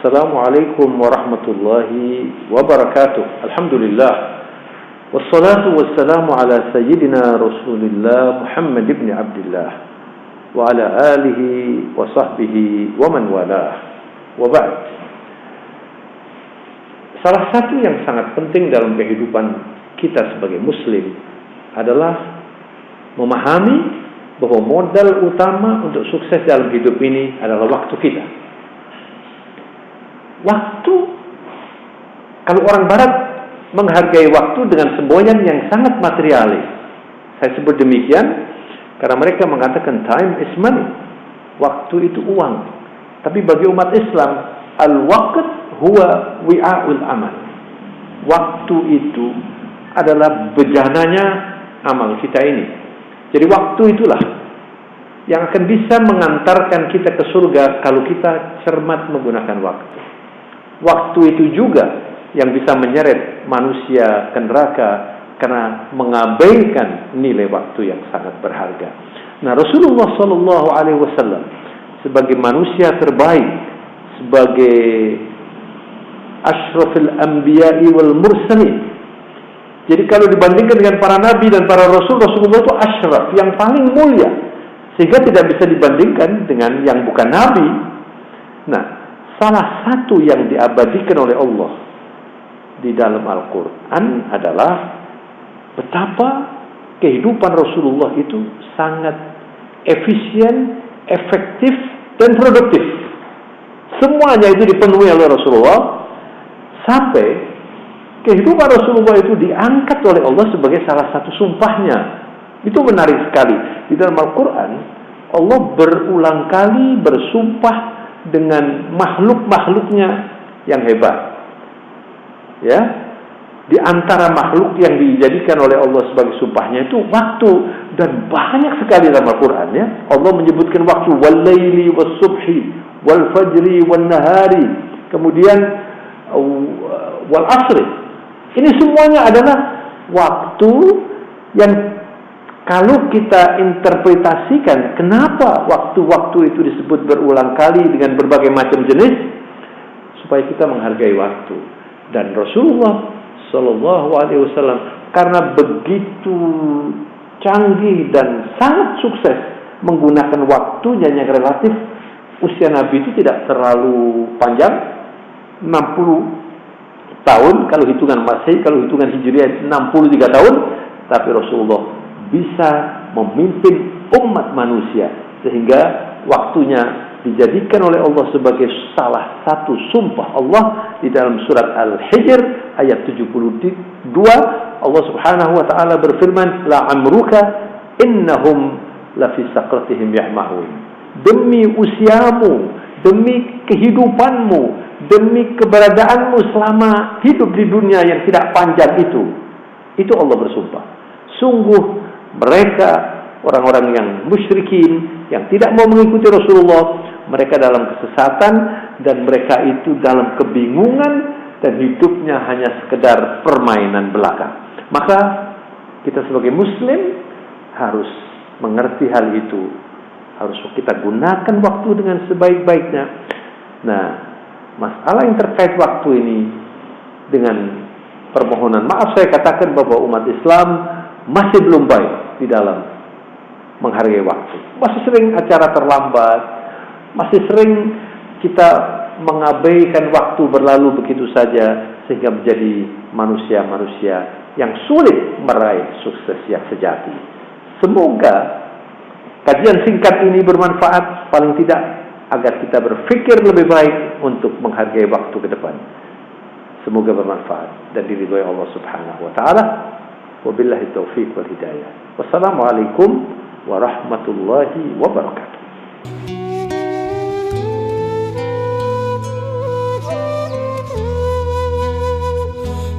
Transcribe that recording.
Assalamualaikum warahmatullahi wabarakatuh. Alhamdulillah. Wassalatu wassalamu ala sayyidina Rasulillah Muhammad ibn Abdullah wa ala alihi wa sahbihi wa man walah. Wa ba'd. Salah satu yang sangat penting dalam kehidupan kita sebagai muslim adalah memahami bahwa modal utama untuk sukses dalam hidup ini adalah waktu kita. Waktu, kalau orang barat menghargai waktu dengan semboyan yang sangat materialis. Saya sebut demikian karena mereka mengatakan time is money. Waktu itu uang. Tapi bagi umat Islam, al-waqt huwa wi'a'ul amal. Waktu itu adalah bejananya amal kita ini. Jadi waktu itulah yang akan bisa mengantarkan kita ke surga kalau kita cermat menggunakan waktu. Waktu itu juga yang bisa menyeret manusia ke neraka karena mengabaikan nilai waktu yang sangat berharga. Nah, Rasulullah SAW sebagai manusia terbaik, sebagai asyrafil anbiya'i wal mursalin. Jadi kalau dibandingkan dengan para nabi dan para rasul, Rasulullah itu asyraf, yang paling mulia, sehingga tidak bisa dibandingkan dengan yang bukan nabi. Nah, salah satu yang diabadikan oleh Allah di dalam Al-Quran adalah betapa kehidupan Rasulullah itu sangat efisien, efektif, dan produktif. Semuanya itu dipenuhi oleh Rasulullah sampai kehidupan Rasulullah itu diangkat oleh Allah sebagai salah satu sumpahnya. Itu menarik sekali. Di dalam Al-Quran, Allah berulang kali bersumpah dengan makhluk-makhluknya yang hebat. Ya, di antara makhluk yang dijadikan oleh Allah sebagai sumpahnya itu waktu, dan banyak sekali dalam Al-Quran ya. Allah menyebutkan waktu wal-laili was-subhi wal-fajri wan-nahari, kemudian wal-asri. Ini semuanya adalah waktu yang kalau kita interpretasikan kenapa waktu-waktu itu disebut berulang kali dengan berbagai macam jenis, supaya kita menghargai waktu. Dan Rasulullah SAW karena begitu canggih dan sangat sukses menggunakan waktunya yang relatif, usia Nabi itu tidak terlalu panjang, 60 tahun kalau hitungan Masehi, kalau hitungan Hijriah 63 tahun, tapi Rasulullah bisa memimpin umat manusia sehingga waktunya dijadikan oleh Allah sebagai salah satu sumpah Allah. Di dalam surat Al-Hijr ayat 72, Allah Subhanahu wa taala berfirman, la amruka innahum la fi saqratihim yahmahun. Demi usiamu, demi kehidupanmu, demi keberadaanmu selama hidup di dunia yang tidak panjang itu Allah bersumpah. Sungguh mereka orang-orang yang musyrikin, yang tidak mau mengikuti Rasulullah, mereka dalam kesesatan dan mereka itu dalam kebingungan dan hidupnya hanya sekedar permainan belaka. Maka kita sebagai muslim harus mengerti hal itu. Harus kita gunakan waktu dengan sebaik-baiknya. Nah, masalah yang terkait waktu ini, dengan permohonan maaf saya katakan bahwa umat Islam masih belum baik di dalam menghargai waktu. Masih sering acara terlambat, masih sering kita mengabaikan waktu berlalu begitu saja sehingga menjadi manusia-manusia yang sulit meraih sukses yang sejati. Semoga kajian singkat ini bermanfaat, paling tidak agar kita berpikir lebih baik untuk menghargai waktu ke depan. Semoga bermanfaat dan diridhoi Allah Subhanahu wa taala. Wabillahi taufiq wal hidayah. Wassalamualaikum warahmatullahi wabarakatuh.